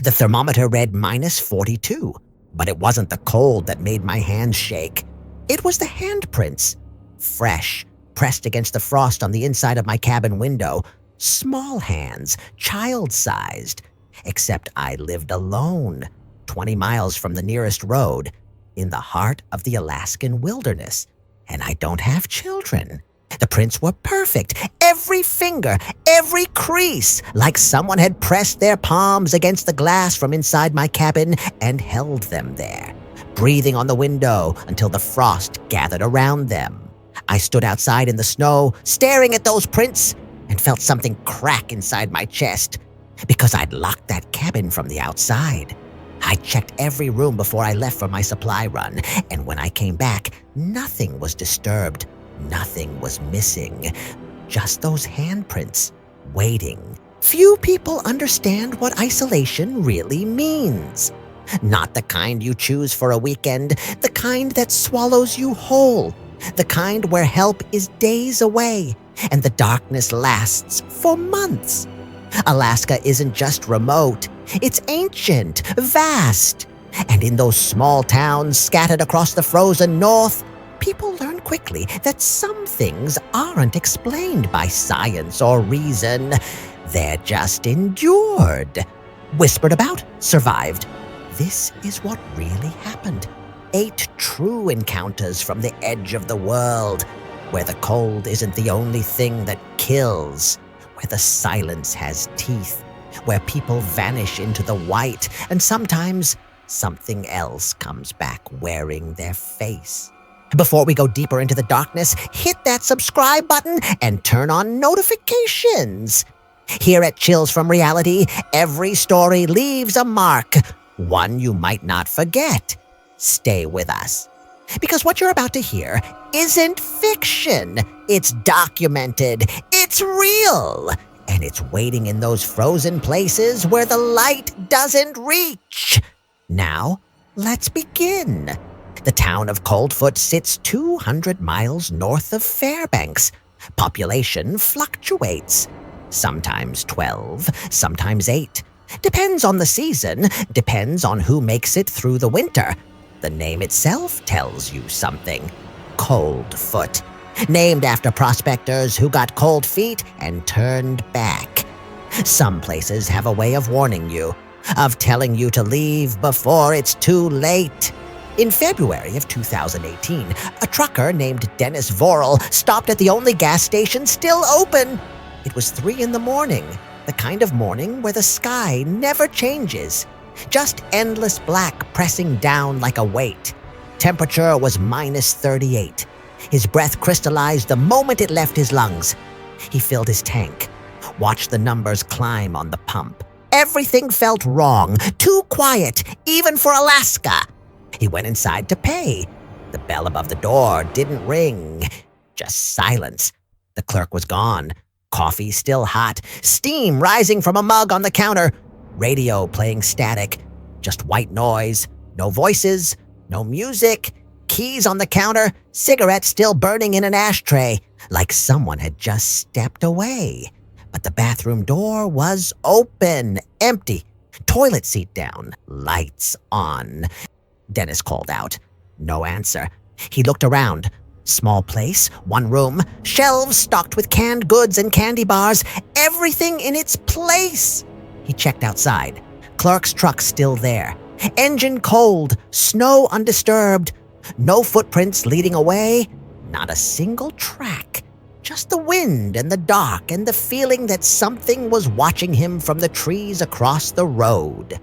The thermometer read -42, but it wasn't the cold that made my hands shake. It was the handprints. Fresh, pressed against the frost on the inside of my cabin window. Small hands, child-sized. Except I lived alone, 20 miles from the nearest road, in the heart of the Alaskan wilderness, and I don't have children. The prints were perfect, every finger, every crease, like someone had pressed their palms against the glass from inside my cabin and held them there, breathing on the window until the frost gathered around them. I stood outside in the snow, staring at those prints, and felt something crack inside my chest, because I'd locked that cabin from the outside. I checked every room before I left for my supply run, and when I came back, nothing was disturbed. Nothing was missing. Just those handprints, waiting. Few people understand what isolation really means. Not the kind you choose for a weekend, the kind that swallows you whole, the kind where help is days away, and the darkness lasts for months. Alaska isn't just remote, it's ancient, vast. And in those small towns scattered across the frozen north, people learn quickly that some things aren't explained by science or reason. They're just endured. Whispered about, survived. This is what really happened. 8 true encounters from the edge of the world, where the cold isn't the only thing that kills, where the silence has teeth, where people vanish into the white, and sometimes something else comes back wearing their face. Before we go deeper into the darkness, hit that subscribe button and turn on notifications. Here at Chills from Reality, every story leaves a mark, one you might not forget. Stay with us, because what you're about to hear isn't fiction. It's documented, it's real, and it's waiting in those frozen places where the light doesn't reach. Now, let's begin. The town of Coldfoot sits 200 miles north of Fairbanks. Population fluctuates. Sometimes 12, sometimes 8. Depends on the season, depends on who makes it through the winter. The name itself tells you something. Coldfoot. Named after prospectors who got cold feet and turned back. Some places have a way of warning you, of telling you to leave before it's too late. In February of 2018, a trucker named Dennis Vorel stopped at the only gas station still open. It was 3 in the morning, the kind of morning where the sky never changes. Just endless black pressing down like a weight. Temperature was -38. His breath crystallized the moment it left his lungs. He filled his tank, watched the numbers climb on the pump. Everything felt wrong, too quiet, even for Alaska. He went inside to pay. The bell above the door didn't ring. Just silence. The clerk was gone. Coffee still hot. Steam rising from a mug on the counter. Radio playing static. Just white noise. No voices. No music. Keys on the counter. Cigarette still burning in an ashtray. Like someone had just stepped away. But the bathroom door was open. Empty. Toilet seat down. Lights on. Dennis called out. No answer. He looked around. Small place, 1 room, shelves stocked with canned goods and candy bars, everything in its place. He checked outside. Clerk's truck still there. Engine cold, snow undisturbed. No footprints leading away. Not a single track. Just the wind and the dark and the feeling that something was watching him from the trees across the road.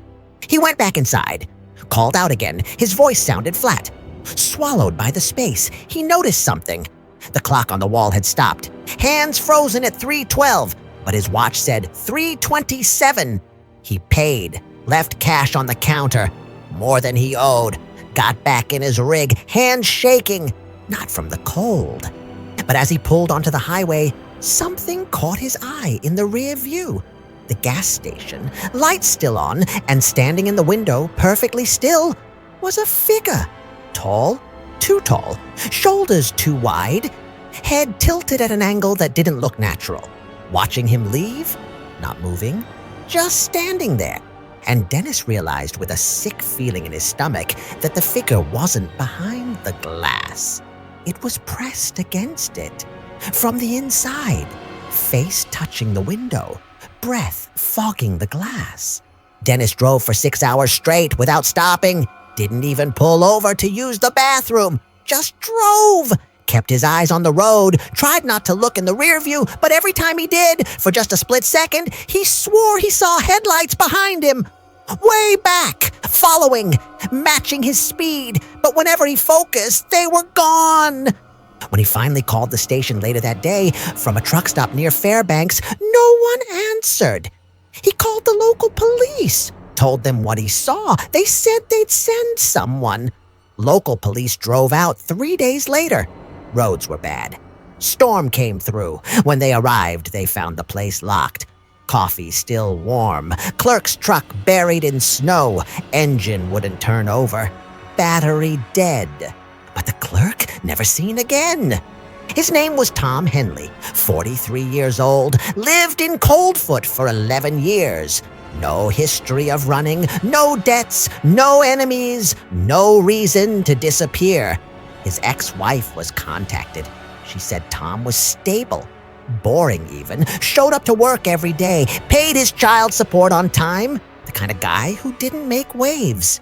He went back inside. Called out again. His voice sounded flat. Swallowed by the space, he noticed something. The clock on the wall had stopped. Hands frozen at 3:12, but his watch said 3:27. He paid, left cash on the counter. More than he owed. Got back in his rig, hands shaking. Not from the cold. But as he pulled onto the highway, something caught his eye in the rear view. The gas station, lights still on, and standing in the window, perfectly still, was a figure. Tall, too tall, shoulders too wide, head tilted at an angle that didn't look natural. Watching him leave, not moving, just standing there, and Dennis realized with a sick feeling in his stomach that the figure wasn't behind the glass. It was pressed against it, from the inside, face touching the window, breath fogging the glass. Dennis drove for 6 hours straight without stopping, didn't even pull over to use the bathroom, just drove. Kept his eyes on the road, tried not to look in the rear view, but every time he did, for just a split second, he swore he saw headlights behind him. Way back, following, matching his speed, but whenever he focused, they were gone. When he finally called the station later that day from a truck stop near Fairbanks, no one answered. He called the local police, told them what he saw. They said they'd send someone. Local police drove out 3 days later. Roads were bad. Storm came through. When they arrived, they found the place locked. Coffee still warm. Clerk's truck buried in snow. Engine wouldn't turn over. Battery dead. But the clerk never seen again. His name was Tom Henley, 43 years old, lived in Coldfoot for 11 years. No history of running, no debts, no enemies, no reason to disappear. His ex-wife was contacted. She said Tom was stable, boring even, showed up to work every day, paid his child support on time, the kind of guy who didn't make waves.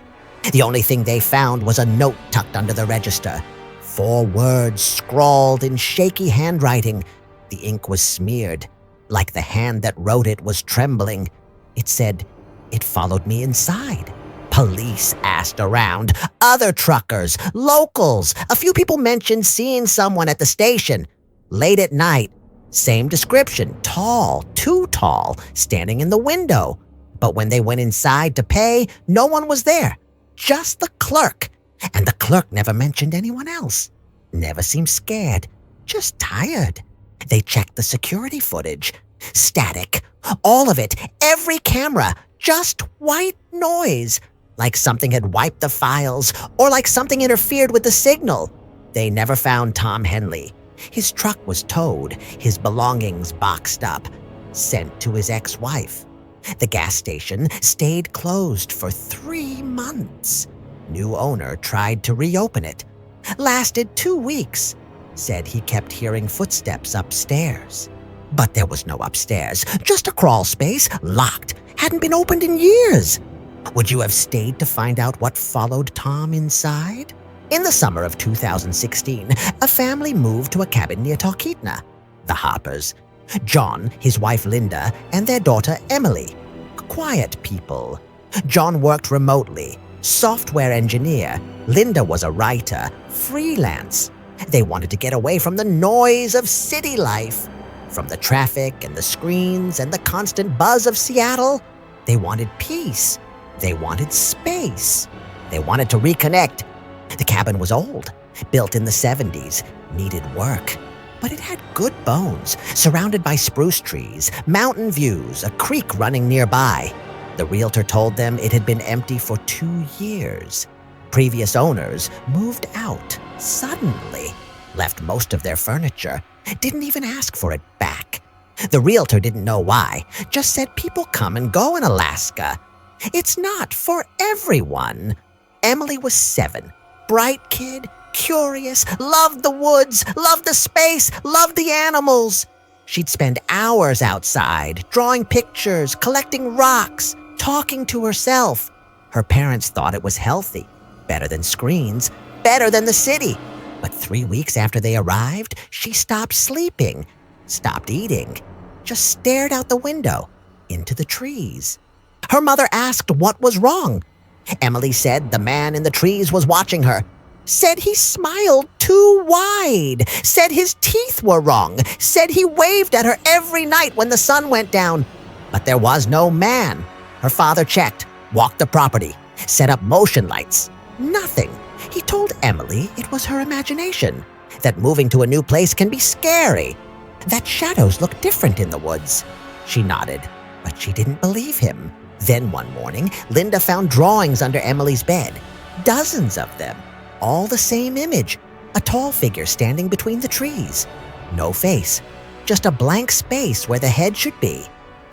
The only thing they found was a note tucked under the register. 4 words scrawled in shaky handwriting. The ink was smeared, like the hand that wrote it was trembling. It said, "It followed me inside." Police asked around, other truckers, locals. A few people mentioned seeing someone at the station. Late at night, same description, tall, too tall, standing in the window. But when they went inside to pay, no one was there, just the clerk. And the clerk never mentioned anyone else. Never seemed scared, just tired. They checked the security footage. Static, all of it, every camera, just white noise. Like something had wiped the files, or like something interfered with the signal. They never found Tom Henley. His truck was towed, his belongings boxed up, sent to his ex-wife. The gas station stayed closed for 3 months. New owner tried to reopen it. Lasted 2 weeks. Said he kept hearing footsteps upstairs. But there was no upstairs, just a crawl space, locked, hadn't been opened in years. Would you have stayed to find out what followed Tom inside? In the summer of 2016, a family moved to a cabin near Talkeetna. The Hoppers. John, his wife Linda, and their daughter Emily. Quiet people. John worked remotely, software engineer. Linda was a writer, freelance. They wanted to get away from the noise of city life, from the traffic and the screens and the constant buzz of Seattle. They wanted peace. They wanted space. They wanted to reconnect. The cabin was old, built in the 70s, needed work. But it had good bones, surrounded by spruce trees, mountain views, a creek running nearby. The realtor told them it had been empty for 2 years. Previous owners moved out suddenly, left most of their furniture, didn't even ask for it back. The realtor didn't know why, just said people come and go in Alaska. It's not for everyone. Emily was 7, bright kid, curious, loved the woods, loved the space, loved the animals. She'd spend hours outside, drawing pictures, collecting rocks, talking to herself. Her parents thought it was healthy, better than screens, better than the city. But 3 weeks after they arrived, she stopped sleeping, stopped eating, just stared out the window into the trees. Her mother asked what was wrong. Emily said the man in the trees was watching her. Said he smiled too wide. Said his teeth were wrong. Said he waved at her every night when the sun went down. But there was no man. Her father checked, walked the property, set up motion lights. Nothing. He told Emily it was her imagination, that moving to a new place can be scary, that shadows look different in the woods. She nodded, but she didn't believe him. Then one morning, Linda found drawings under Emily's bed, dozens of them, all the same image, a tall figure standing between the trees. No face, just a blank space where the head should be,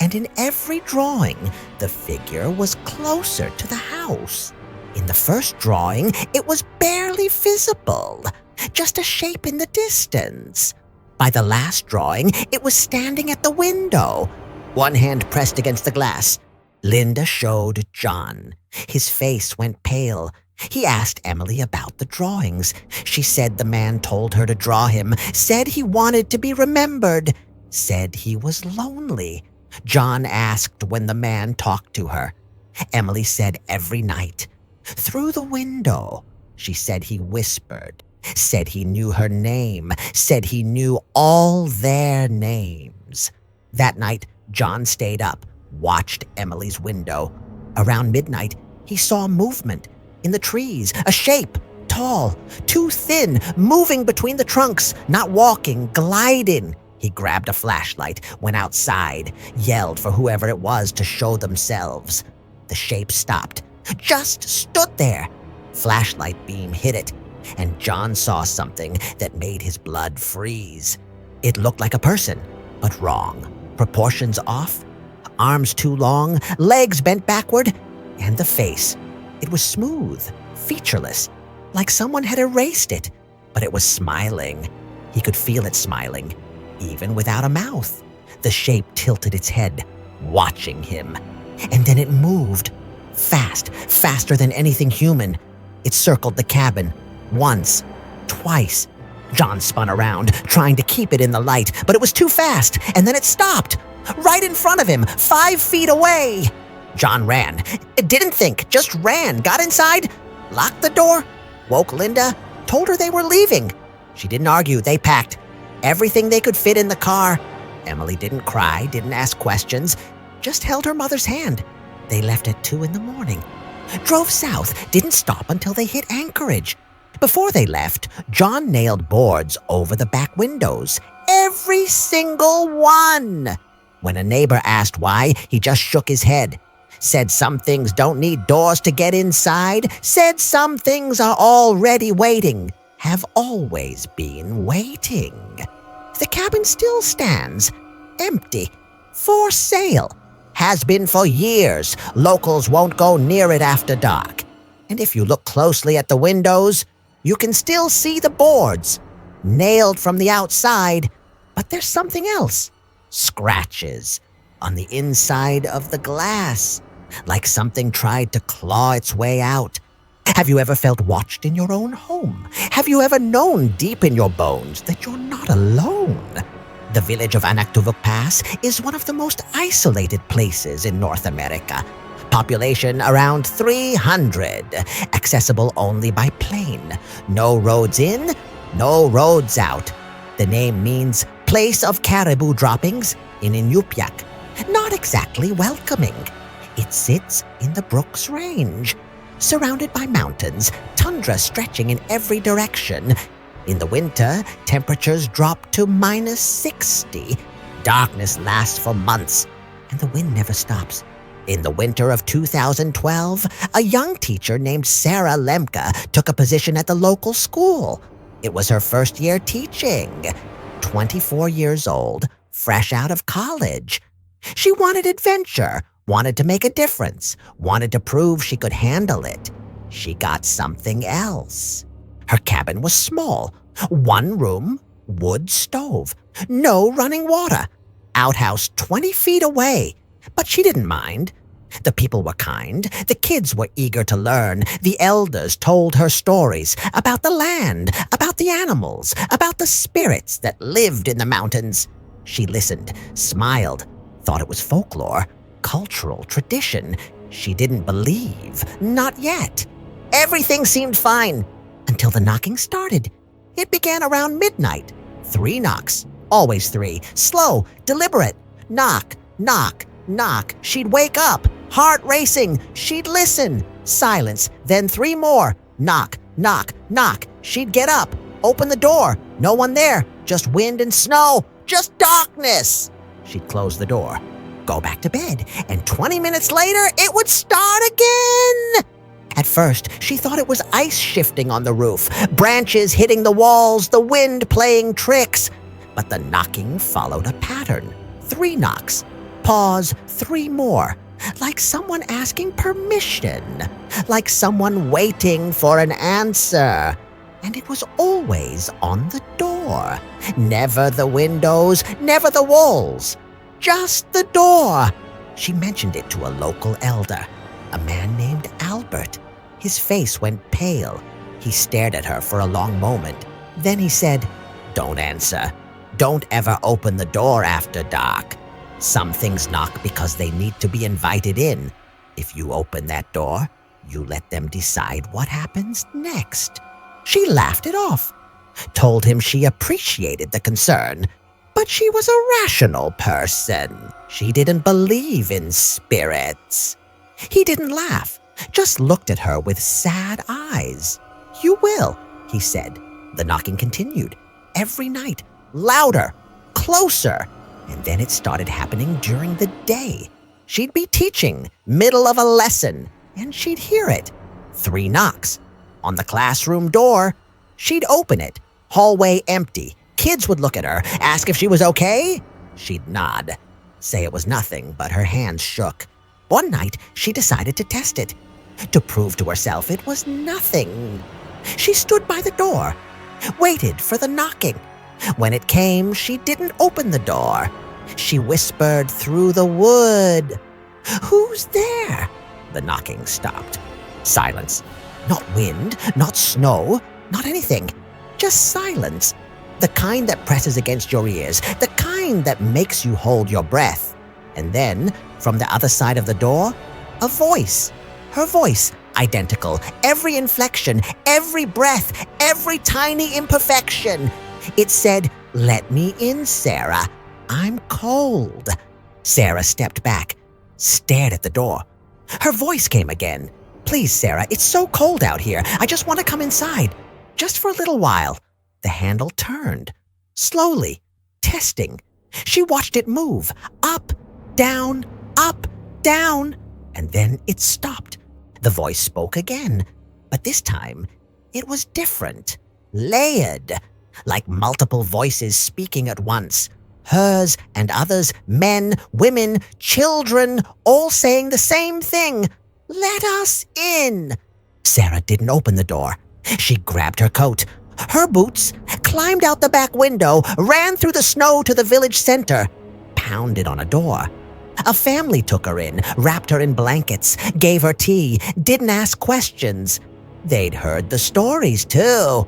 and in every drawing, the figure was closer to the house. In the first drawing, it was barely visible, just a shape in the distance. By the last drawing, it was standing at the window, one hand pressed against the glass. Linda showed John. His face went pale. He asked Emily about the drawings. She said the man told her to draw him, said he wanted to be remembered, said he was lonely. John asked when the man talked to her. Emily said every night. Through the window, she said he whispered, said he knew her name, said he knew all their names. That night, John stayed up, watched Emily's window. Around midnight, he saw movement in the trees, a shape, tall, too thin, moving between the trunks, not walking, gliding. He grabbed a flashlight, went outside, yelled for whoever it was to show themselves. The shape stopped, just stood there. Flashlight beam hit it, and John saw something that made his blood freeze. It looked like a person, but wrong. Proportions off, arms too long, legs bent backward, and the face. It was smooth, featureless, like someone had erased it, but it was smiling. He could feel it smiling, even without a mouth. The shape tilted its head, watching him, and then it moved, fast, faster than anything human. It circled the cabin, once, twice. John spun around, trying to keep it in the light, but it was too fast, and then it stopped, right in front of him, 5 feet away. John ran. Didn't think, just ran, got inside, locked the door, woke Linda, told her they were leaving. She didn't argue, they packed everything they could fit in the car. Emily didn't cry, didn't ask questions, just held her mother's hand. They left at 2 a.m. Drove south, didn't stop until they hit Anchorage. Before they left, John nailed boards over the back windows, every single one. When a neighbor asked why, he just shook his head. Said some things don't need doors to get inside. Said some things are already waiting. Have always been waiting. The cabin still stands, empty, for sale. Has been for years. Locals won't go near it after dark. And if you look closely at the windows, you can still see the boards, nailed from the outside, but there's something else. Scratches on the inside of the glass, like something tried to claw its way out. Have you ever felt watched in your own home? Have you ever known deep in your bones that you're not alone? The village of Anaktuvuk Pass is one of the most isolated places in North America. Population around 300, accessible only by plane. No roads in, no roads out. The name means place of caribou droppings in Inupiaq. Not exactly welcoming. It sits in the Brooks Range, surrounded by mountains, tundra stretching in every direction. In the winter, temperatures drop to -60. Darkness lasts for months, and the wind never stops. In the winter of 2012, a young teacher named Sarah Lemke took a position at the local school. It was her first year teaching. 24 years old, fresh out of college. She wanted adventure, wanted to make a difference, wanted to prove she could handle it. She got something else. Her cabin was small. 1 room, wood stove, no running water. Outhouse 20 feet away. But she didn't mind. The people were kind. The kids were eager to learn. The elders told her stories about the land, about the animals, about the spirits that lived in the mountains. She listened, smiled, thought it was folklore, cultural tradition. She didn't believe. Not yet. Everything seemed fine until the knocking started. It began around midnight. 3 knocks. Always 3. Slow, deliberate. Knock, knock, knock. She'd wake up. Heart racing. She'd listen. Silence. Then 3 more. Knock, knock, knock. She'd get up. Open the door. No one there. Just wind and snow. Just darkness. She'd close the door. Go back to bed. And 20 minutes later, it would start again. At first, she thought it was ice shifting on the roof, branches hitting the walls, the wind playing tricks. But the knocking followed a pattern. 3 knocks. Pause, 3 more. Like someone asking permission. Like someone waiting for an answer. And it was always on the door. Never the windows, never the walls. Just the door. She mentioned it to a local elder, a man named Albert. His face went pale. He stared at her for a long moment. Then he said, "Don't answer. Don't ever open the door after dark. Some things knock because they need to be invited in. If you open that door, you let them decide what happens next." She laughed it off, told him she appreciated the concern, but she was a rational person. She didn't believe in spirits. He didn't laugh, just looked at her with sad eyes. "You will," he said. The knocking continued, every night, louder, closer, and then it started happening during the day. She'd be teaching, middle of a lesson, and she'd hear it. 3 knocks. On the classroom door, she'd open it. Hallway empty. Kids would look at her, ask if she was okay. She'd nod, say it was nothing, but her hands shook. One night, she decided to test it, to prove to herself it was nothing. She stood by the door, waited for the knocking. When it came, she didn't open the door. She whispered through the wood, "Who's there?" The knocking stopped. Silence. Not wind, not snow, not anything. Just silence. The kind that presses against your ears, the kind that makes you hold your breath. And then, from the other side of the door, a voice. Her voice, identical. Every inflection, every breath, every tiny imperfection. It said, "Let me in, Sarah. I'm cold." Sarah stepped back, stared at the door. Her voice came again. "Please, Sarah, it's so cold out here. I just want to come inside. Just for a little while." The handle turned. Slowly. Testing. She watched it move. Up, down, and then it stopped. The voice spoke again. But this time, it was different. Layered. Like multiple voices speaking at once. Hers and others, men, women, children, all saying the same thing. "Let us in." Sarah didn't open the door. She grabbed her coat, her boots, climbed out the back window, ran through the snow to the village center, pounded on a door. A family took her in, wrapped her in blankets, gave her tea, didn't ask questions. They'd heard the stories, too.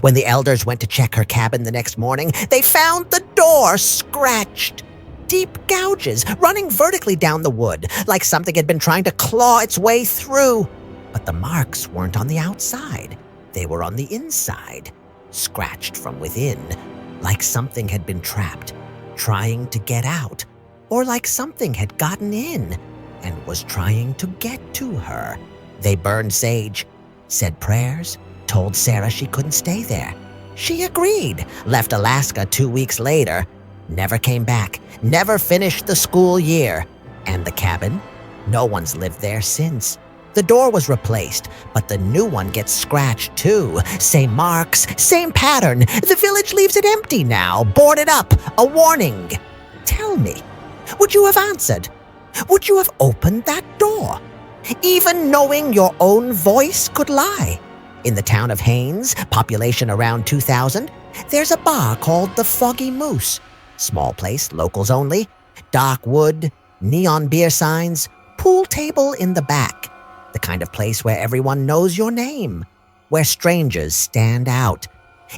When the elders went to check her cabin the next morning, they found the door scratched. Deep gouges running vertically down the wood, like something had been trying to claw its way through. But the marks weren't on the outside. They were on the inside, scratched from within, like something had been trapped, trying to get out, or like something had gotten in and was trying to get to her. They burned sage, said prayers, told Sarah she couldn't stay there. She agreed, left Alaska 2 weeks later, never came back, never finished the school year. And the cabin? No one's lived there since. The door was replaced, but the new one gets scratched too. Same marks, same pattern. The village leaves it empty now, boarded up, a warning. Tell me, would you have answered? Would you have opened that door? Even knowing your own voice could lie. In the town of Haines, population around 2,000, there's a bar called the Foggy Moose. Small place, locals only. Dark wood, neon beer signs, pool table in the back. The kind of place where everyone knows your name, where strangers stand out.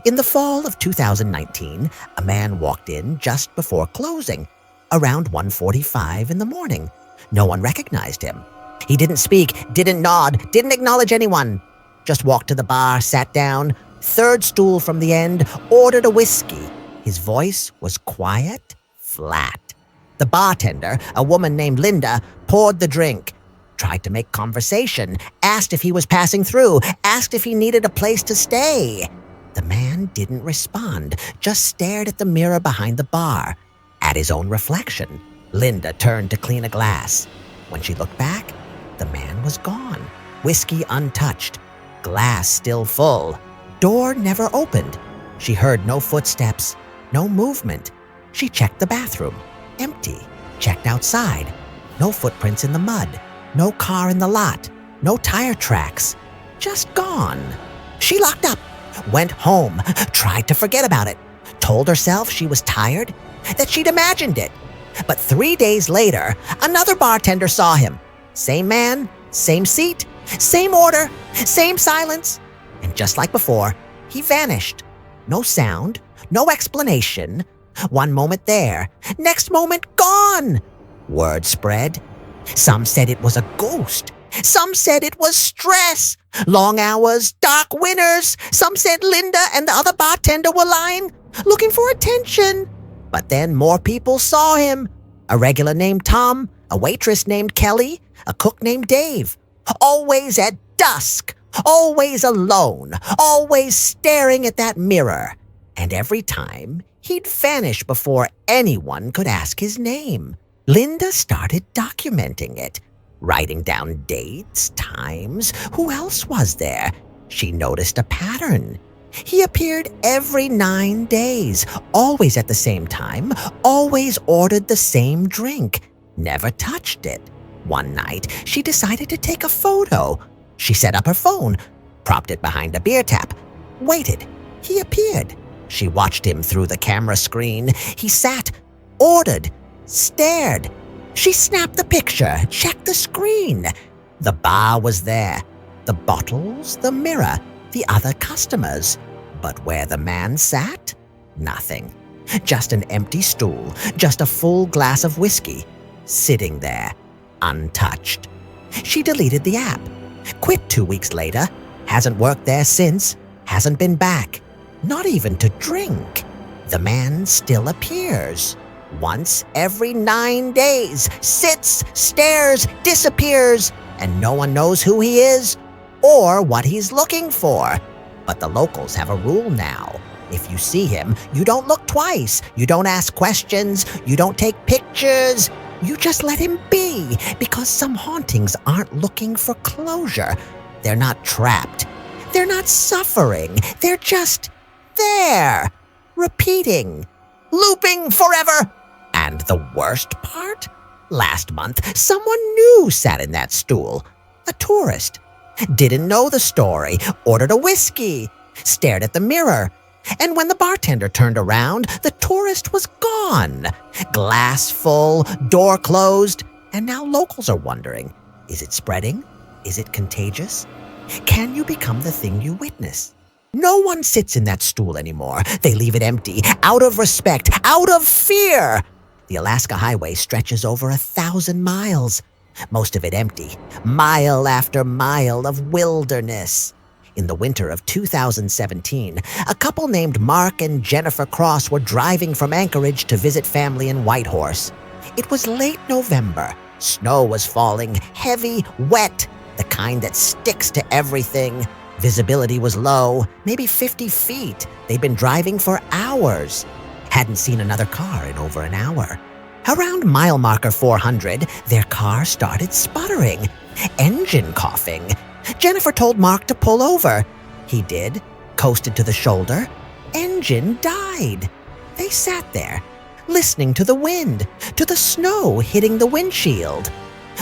In the fall of 2019, a man walked in just before closing, around 1:45 in the morning. No one recognized him. He didn't speak, didn't nod, didn't acknowledge anyone. Just walked to the bar, sat down, third stool from the end, ordered a whiskey. His voice was quiet, flat. The bartender, a woman named Linda, poured the drink, tried to make conversation, asked if he was passing through, asked if he needed a place to stay. The man didn't respond, just stared at the mirror behind the bar, at his own reflection. Linda turned to clean a glass. When she looked back, the man was gone, whiskey untouched, glass still full, door never opened. She heard no footsteps, no movement. She checked the bathroom, empty. Checked outside. No footprints in the mud. No car in the lot. No tire tracks. Just gone. She locked up, went home, tried to forget about it, told herself she was tired, that she'd imagined it. But 3 days later, another bartender saw him. Same man, same seat, same order, same silence. And just like before, he vanished. No sound, no explanation. One moment there, next moment gone. Word spread. Some said it was a ghost. Some said it was stress. Long hours, dark winters. Some said Linda and the other bartender were lying, looking for attention. But then more people saw him. A regular named Tom, a waitress named Kelly, a cook named Dave. Always at dusk, always alone, always staring at that mirror. And every time, he'd vanish before anyone could ask his name. Linda started documenting it, writing down dates, times. Who else was there? She noticed a pattern. He appeared every 9 days, always at the same time, always ordered the same drink, never touched it. One night, she decided to take a photo. She set up her phone, propped it behind a beer tap, waited. He appeared. She watched him through the camera screen. He sat, ordered, stared. She snapped the picture, checked the screen. The bar was there, the bottles, the mirror, the other customers. But where the man sat, nothing. Just an empty stool, just a full glass of whiskey, sitting there, untouched. She deleted the app, quit 2 weeks later, hasn't worked there since, hasn't been back, not even to drink. The man still appears. Once every 9 days, sits, stares, disappears, and no one knows who he is or what he's looking for. But the locals have a rule now. If you see him, you don't look twice, you don't ask questions, you don't take pictures. You just let him be, because some hauntings aren't looking for closure. They're not trapped. They're not suffering. They're just there, repeating, looping forever. And the worst part? Last month, someone new sat in that stool. A tourist. Didn't know the story, ordered a whiskey, stared at the mirror. And when the bartender turned around, the tourist was gone. Glass full, door closed. And now locals are wondering, is it spreading? Is it contagious? Can you become the thing you witness? No one sits in that stool anymore. They leave it empty, out of respect, out of fear. The Alaska Highway stretches over 1,000 miles, most of it empty, mile after mile of wilderness. In the winter of 2017, a couple named Mark and Jennifer Cross were driving from Anchorage to visit family in Whitehorse. It was late November. Snow was falling, heavy, wet, the kind that sticks to everything. Visibility was low, maybe 50 feet. They'd been driving for hours. Hadn't seen another car in over an hour. Around mile marker 400, their car started sputtering, engine coughing. Jennifer told Mark to pull over. He did, coasted to the shoulder. Engine died. They sat there, listening to the wind, to the snow hitting the windshield.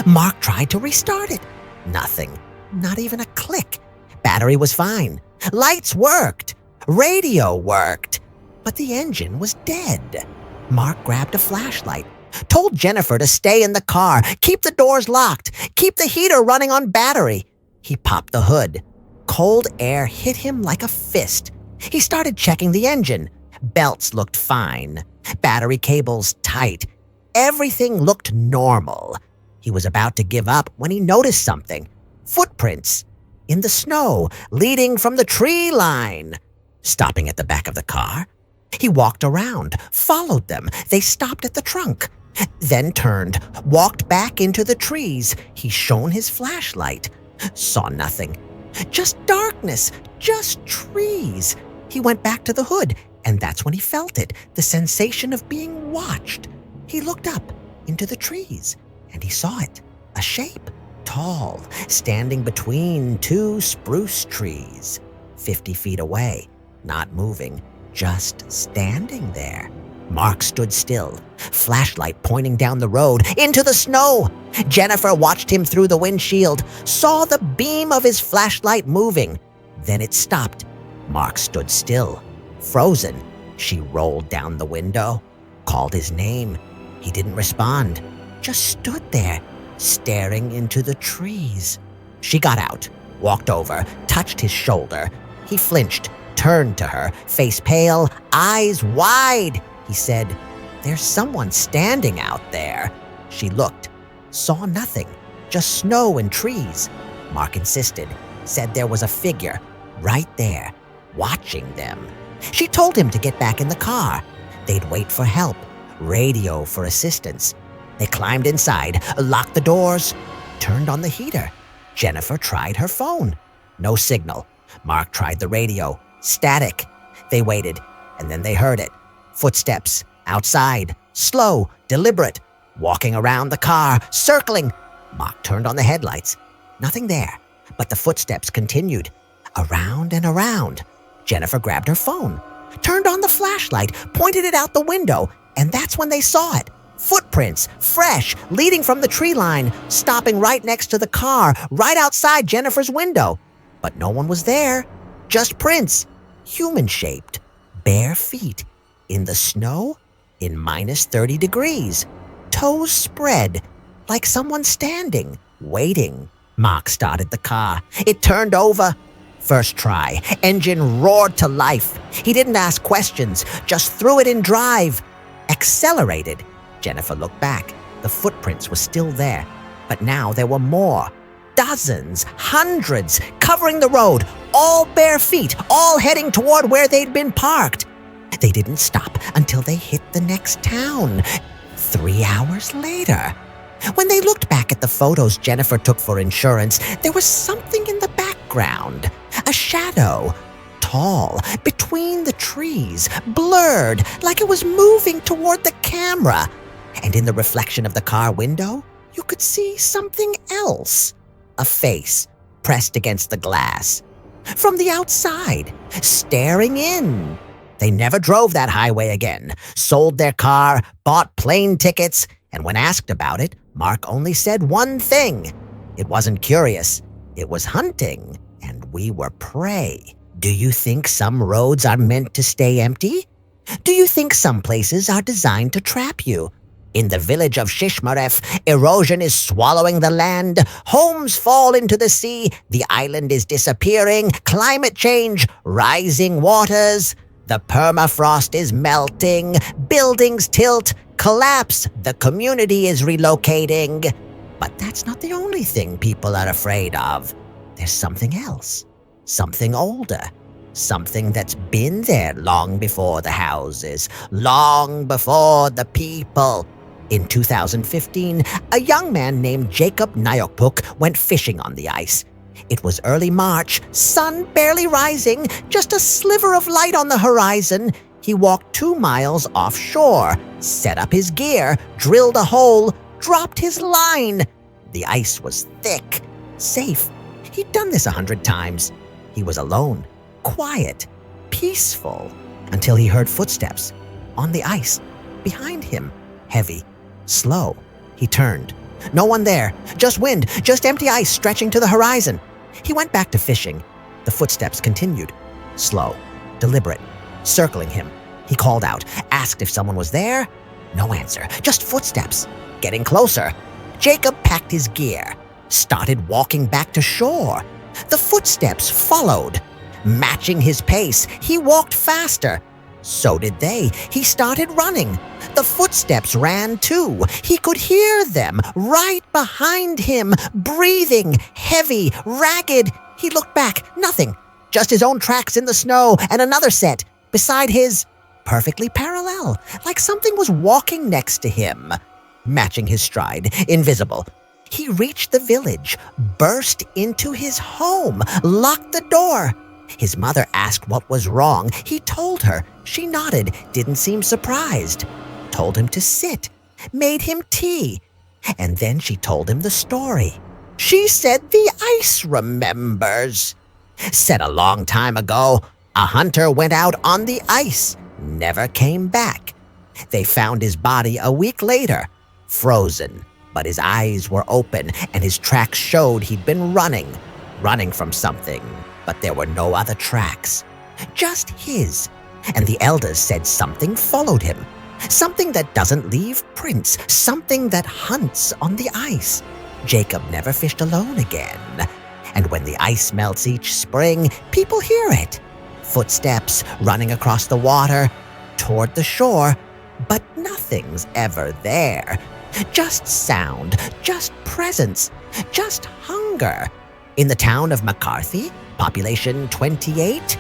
Mark tried to restart it. Nothing, not even a click. Battery was fine. Lights worked. Radio worked. But the engine was dead. Mark grabbed a flashlight, told Jennifer to stay in the car, keep the doors locked, keep the heater running on battery. He popped the hood. Cold air hit him like a fist. He started checking the engine. Belts looked fine. Battery cables tight. Everything looked normal. He was about to give up when he noticed something. Footprints in the snow leading from the tree line. Stopping at the back of the car, he walked around, followed them. They stopped at the trunk, then turned, walked back into the trees. He shone his flashlight. Saw nothing. Just darkness, just trees. He went back to the hood, and that's when he felt it, the sensation of being watched. He looked up into the trees, and he saw it, a shape, tall, standing between two spruce trees, 50 feet away, not moving, just standing there. Mark stood still, flashlight pointing down the road, into the snow. Jennifer watched him through the windshield, saw the beam of his flashlight moving. Then it stopped. Mark stood still, frozen. She rolled down the window, called his name. He didn't respond, just stood there, staring into the trees. She got out, walked over, touched his shoulder. He flinched, turned to her, face pale, eyes wide. He said, "There's someone standing out there." She looked, saw nothing, just snow and trees. Mark insisted, said there was a figure right there, watching them. She told him to get back in the car. They'd wait for help, radio for assistance. They climbed inside, locked the doors, turned on the heater. Jennifer tried her phone. No signal. Mark tried the radio. Static. They waited, and then they heard it. Footsteps, outside, slow, deliberate, walking around the car, circling. Mark turned on the headlights. Nothing there, but the footsteps continued, around and around. Jennifer grabbed her phone, turned on the flashlight, pointed it out the window, and that's when they saw it. Footprints, fresh, leading from the tree line, stopping right next to the car, right outside Jennifer's window. But no one was there, just prints, human-shaped, bare feet, in the snow, in minus 30 degrees, toes spread, like someone standing, waiting. Mark started the car. It turned over. First try, engine roared to life. He didn't ask questions, just threw it in drive. Accelerated. Jennifer looked back. The footprints were still there, but now there were more. Dozens, hundreds, covering the road, all bare feet, all heading toward where they'd been parked. They didn't stop until they hit the next town. 3 hours later. When they looked back at the photos Jennifer took for insurance, there was something in the background. A shadow. Tall, between the trees, blurred, like it was moving toward the camera. And in the reflection of the car window, you could see something else. A face pressed against the glass. From the outside, staring in. They never drove that highway again, sold their car, bought plane tickets, and when asked about it, Mark only said one thing. It wasn't curious, it was hunting, and we were prey. Do you think some roads are meant to stay empty? Do you think some places are designed to trap you? In the village of Shishmaref, erosion is swallowing the land, homes fall into the sea, the island is disappearing, climate change, rising waters. The permafrost is melting, buildings tilt, collapse, the community is relocating. But that's not the only thing people are afraid of. There's something else, something older, something that's been there long before the houses, long before the people. In 2015, a young man named Jacob Nyokpuk went fishing on the ice. It was early March, sun barely rising, just a sliver of light on the horizon. He walked 2 miles offshore, set up his gear, drilled a hole, dropped his line. The ice was thick, safe. He'd done this 100 times. He was alone, quiet, peaceful, until he heard footsteps on the ice, behind him, heavy, slow. He turned. No one there, just wind, just empty ice stretching to the horizon. He went back to fishing. The footsteps continued, slow, deliberate, circling him. He called out, asked if someone was there. No answer, just footsteps, getting closer. Jacob packed his gear, started walking back to shore. The footsteps followed. Matching his pace, he walked faster. So did they. He started running. The footsteps ran too. He could hear them right behind him, breathing, heavy, ragged. He looked back, nothing. Just his own tracks in the snow and another set beside his, perfectly parallel, like something was walking next to him. Matching his stride, invisible. He reached the village, burst into his home, locked the door. His mother asked what was wrong. He told her. She nodded, didn't seem surprised. Told him to sit, made him tea. And then she told him the story. She said the ice remembers. Said a long time ago, a hunter went out on the ice, never came back. They found his body a week later, frozen, but his eyes were open and his tracks showed he'd been running from something, but there were no other tracks, just his. And the elders said something followed him, something that doesn't leave prints, something that hunts on the ice. Jacob never fished alone again. And when the ice melts each spring, people hear it. Footsteps running across the water toward the shore, but nothing's ever there. Just sound, just presence, just hunger. In the town of McCarthy, population 28,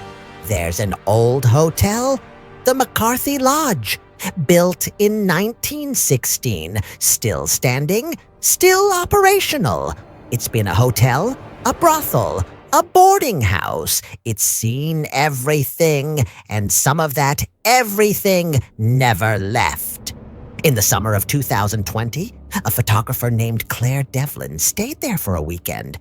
there's an old hotel, the McCarthy Lodge, built in 1916, still standing, still operational. It's been a hotel, a brothel, a boarding house. It's seen everything, and some of that everything never left. In the summer of 2020, a photographer named Claire Devlin stayed there for a weekend.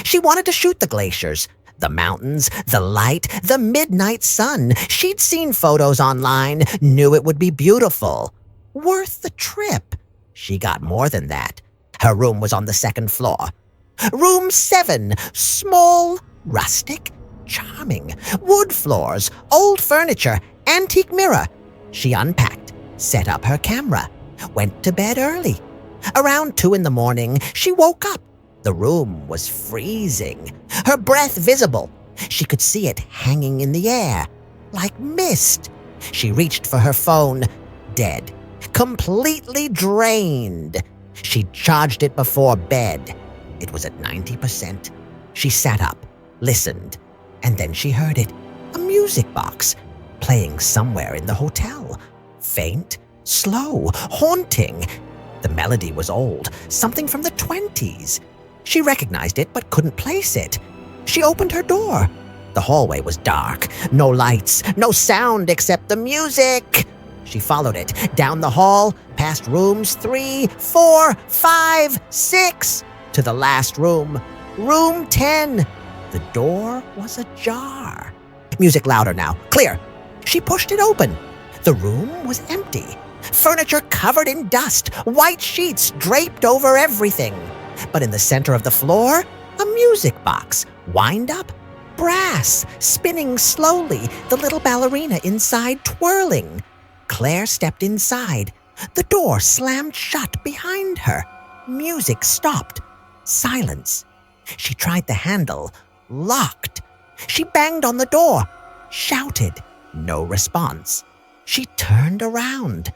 She wanted to shoot the glaciers, the mountains, the light, the midnight sun. She'd seen photos online, knew it would be beautiful. Worth the trip. She got more than that. Her room was on the second floor. Room 7, small, rustic, charming. Wood floors, old furniture, antique mirror. She unpacked, set up her camera, went to bed early. Around 2 a.m, she woke up. The room was freezing, her breath visible. She could see it hanging in the air, like mist. She reached for her phone, dead, completely drained. She charged it before bed. It was at 90%. She sat up, listened, and then she heard it, a music box, playing somewhere in the hotel. Faint, slow, haunting. The melody was old, something from the 20s. She recognized it but couldn't place it. She opened her door. The hallway was dark, no lights, no sound except the music. She followed it, down the hall, past rooms 3, 4, 5, 6, to the last room, room 10. The door was ajar. Music louder now, clear. She pushed it open. The room was empty. Furniture covered in dust, white sheets draped over everything. But in the center of the floor, a music box, wind up, brass, spinning slowly, the little ballerina inside twirling. Claire stepped inside. The door slammed shut behind her. Music stopped. Silence. She tried the handle. Locked. She banged on the door. Shouted. No response. She turned around.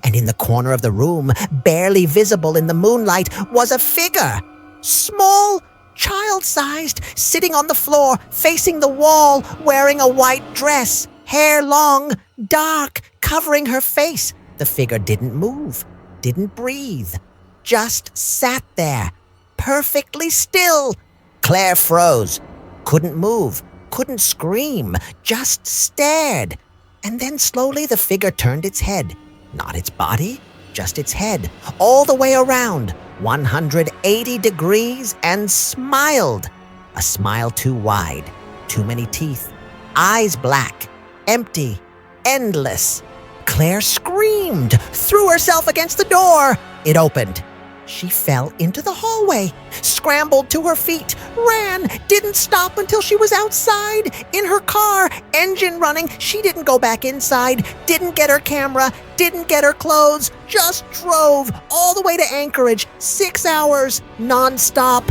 And in the corner of the room, barely visible in the moonlight, was a figure. Small, child-sized, sitting on the floor, facing the wall, wearing a white dress, hair long, dark, covering her face. The figure didn't move, didn't breathe, just sat there, perfectly still. Claire froze, couldn't move, couldn't scream, just stared. And then slowly the figure turned its head. Not its body, just its head, all the way around, 180 degrees, and smiled. A smile too wide, too many teeth, eyes black, empty, endless. Claire screamed, threw herself against the door. It opened. She fell into the hallway, scrambled to her feet, ran, didn't stop until she was outside, in her car, engine running. She didn't go back inside, didn't get her camera, didn't get her clothes, just drove all the way to Anchorage, 6 hours, nonstop.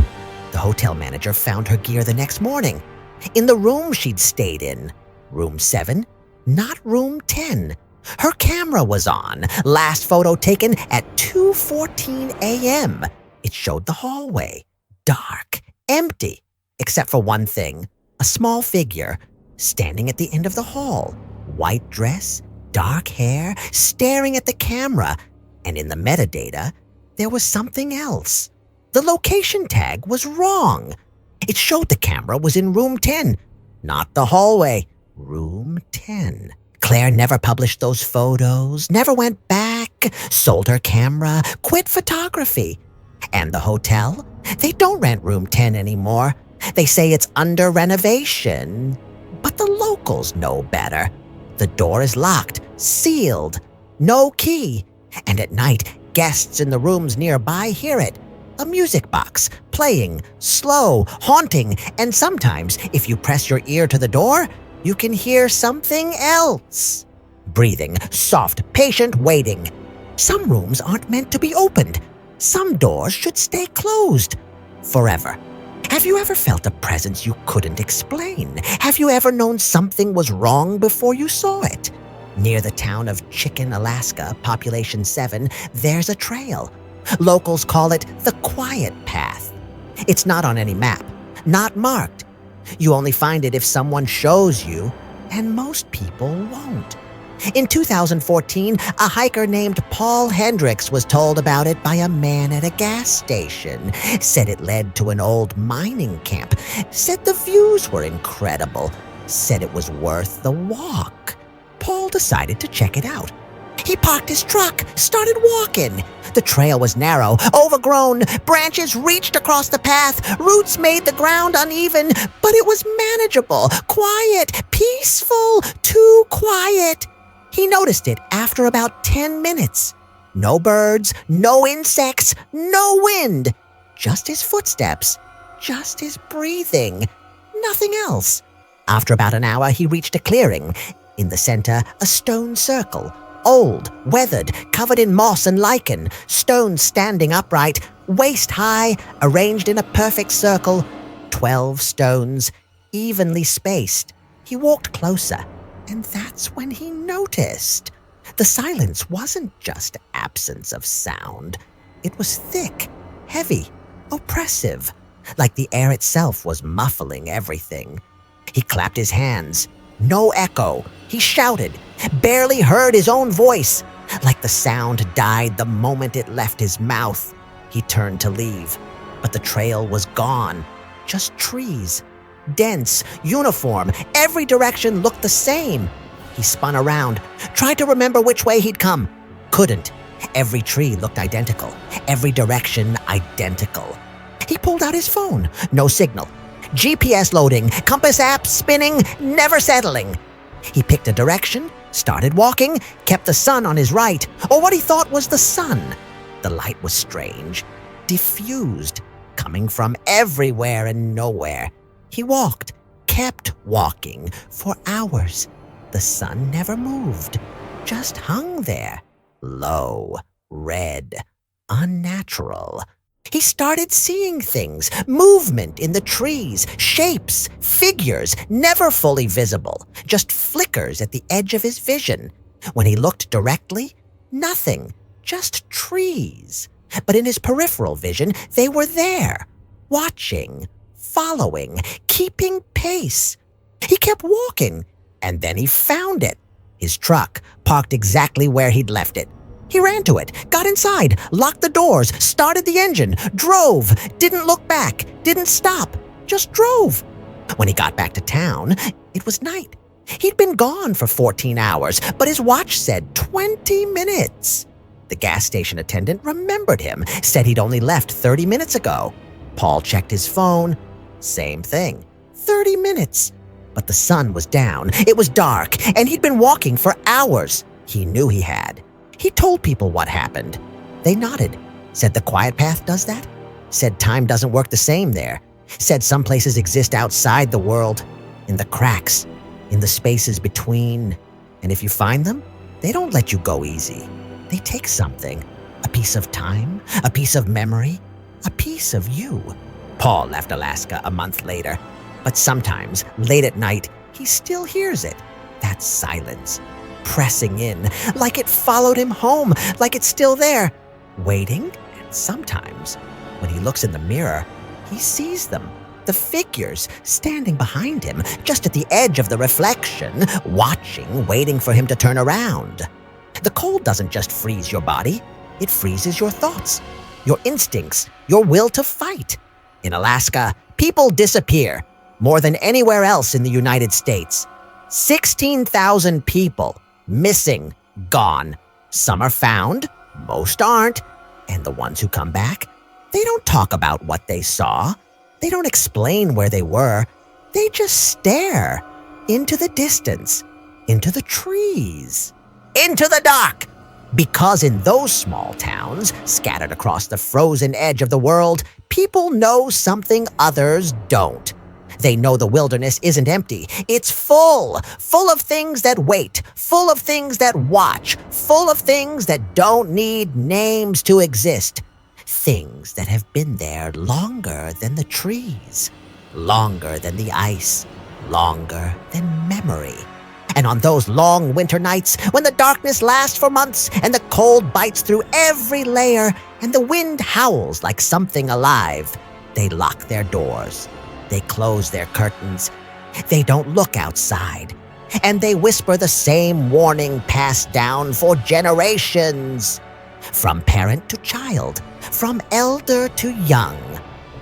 The hotel manager found her gear the next morning, in the room she'd stayed in. Room 7, not room 10. Her camera was on, last photo taken at 2:14 a.m. It showed the hallway, dark, empty, except for one thing, a small figure, standing at the end of the hall, white dress, dark hair, staring at the camera, and in the metadata, there was something else. The location tag was wrong. It showed the camera was in room 10, not the hallway, room 10. Claire never published those photos, never went back, sold her camera, quit photography. And the hotel? They don't rent room 10 anymore. They say it's under renovation. But the locals know better. The door is locked, sealed. No key. And at night, guests in the rooms nearby hear it. A music box, playing, slow, haunting, and sometimes, if you press your ear to the door, you can hear something else. Breathing, soft, patient waiting. Some rooms aren't meant to be opened. Some doors should stay closed. Forever. Have you ever felt a presence you couldn't explain? Have you ever known something was wrong before you saw it? Near the town of Chicken, Alaska, population 7, there's a trail. Locals call it the Quiet Path. It's not on any map, not marked. You only find it if someone shows you, and most people won't. In 2014, a hiker named Paul Hendricks was told about it by a man at a gas station. Said it led to an old mining camp. Said the views were incredible. Said it was worth the walk. Paul decided to check it out. He parked his truck, started walking. The trail was narrow, overgrown, branches reached across the path, roots made the ground uneven, but it was manageable, quiet, peaceful, too quiet. He noticed it after about 10 minutes. No birds, no insects, no wind. Just his footsteps, just his breathing, nothing else. After about an hour, he reached a clearing. In the center, a stone circle. Old, weathered, covered in moss and lichen, stones standing upright, waist high, arranged in a perfect circle, 12 stones, evenly spaced. He walked closer, and that's when he noticed. The silence wasn't just absence of sound. It was thick, heavy, oppressive, like the air itself was muffling everything. He clapped his hands. No echo. He shouted, barely heard his own voice. Like the sound died the moment it left his mouth. He turned to leave, but the trail was gone. Just trees. Dense, uniform, every direction looked the same. He spun around, tried to remember which way he'd come. Couldn't. Every tree looked identical. Every direction identical. He pulled out his phone. No signal. GPS loading, compass app spinning, never settling. He picked a direction, started walking, kept the sun on his right, or what he thought was the sun. The light was strange, diffused, coming from everywhere and nowhere. He walked, kept walking, for hours. The sun never moved, just hung there, low, red, unnatural. He started seeing things, movement in the trees, shapes, figures, never fully visible, just flickers at the edge of his vision. When he looked directly, nothing, just trees. But in his peripheral vision, they were there, watching, following, keeping pace. He kept walking, and then he found it. His truck, parked exactly where he'd left it. He ran to it, got inside, locked the doors, started the engine, drove, didn't look back, didn't stop, just drove. When he got back to town, it was night. He'd been gone for 14 hours, but his watch said 20 minutes. The gas station attendant remembered him, said he'd only left 30 minutes ago. Paul checked his phone. Same thing. 30 minutes. But the sun was down, it was dark, and he'd been walking for hours. He knew he had. He told people what happened. They nodded. Said the quiet path does that. Said time doesn't work the same there. Said some places exist outside the world, in the cracks, in the spaces between. And if you find them, they don't let you go easy. They take something. A piece of time, a piece of memory, a piece of you. Paul left Alaska a month later. But sometimes, late at night, he still hears it. That silence. Pressing in, like it followed him home, like it's still there, waiting, and sometimes, when he looks in the mirror, he sees them, the figures standing behind him, just at the edge of the reflection, watching, waiting for him to turn around. The cold doesn't just freeze your body, it freezes your thoughts, your instincts, your will to fight. In Alaska, people disappear, more than anywhere else in the United States. 16,000 people. Missing, gone. Some are found, most aren't. And the ones who come back, they don't talk about what they saw. They don't explain where they were. They just stare into the distance, into the trees, into the dark. Because in those small towns, scattered across the frozen edge of the world, people know something others don't. They know the wilderness isn't empty. It's full of things that wait, full of things that watch, full of things that don't need names to exist. Things that have been there longer than the trees, longer than the ice, longer than memory. And on those long winter nights, when the darkness lasts for months and the cold bites through every layer and the wind howls like something alive, they lock their doors. They close their curtains. They don't look outside. And they whisper the same warning passed down for generations. From parent to child, from elder to young.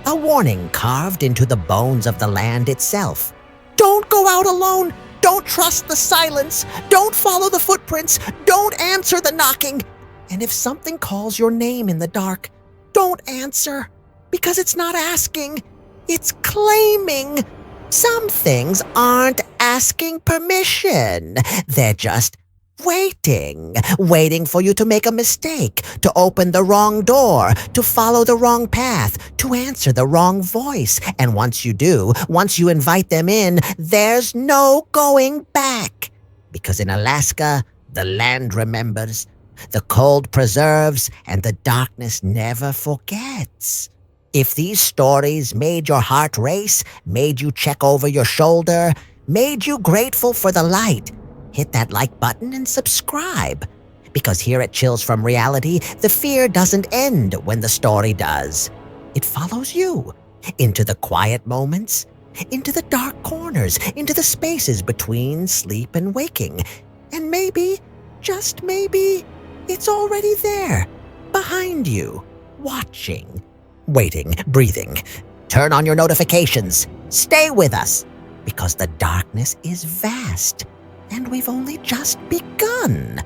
A warning carved into the bones of the land itself. Don't go out alone. Don't trust the silence. Don't follow the footprints. Don't answer the knocking. And if something calls your name in the dark, don't answer. Because it's not asking. It's claiming. Some things aren't asking permission. They're just waiting for you to make a mistake, to open the wrong door, to follow the wrong path, to answer the wrong voice. And once you do, once you invite them in, there's no going back. Because in Alaska, the land remembers, the cold preserves, and the darkness never forgets. If these stories made your heart race, made you check over your shoulder, made you grateful for the light, hit that like button and subscribe. Because here at Chills from Reality, the fear doesn't end when the story does. It follows you into the quiet moments, into the dark corners, into the spaces between sleep and waking. And maybe, just maybe, it's already there, behind you, watching, waiting, breathing. Turn on your notifications. Stay with us, because the darkness is vast. And we've only just begun.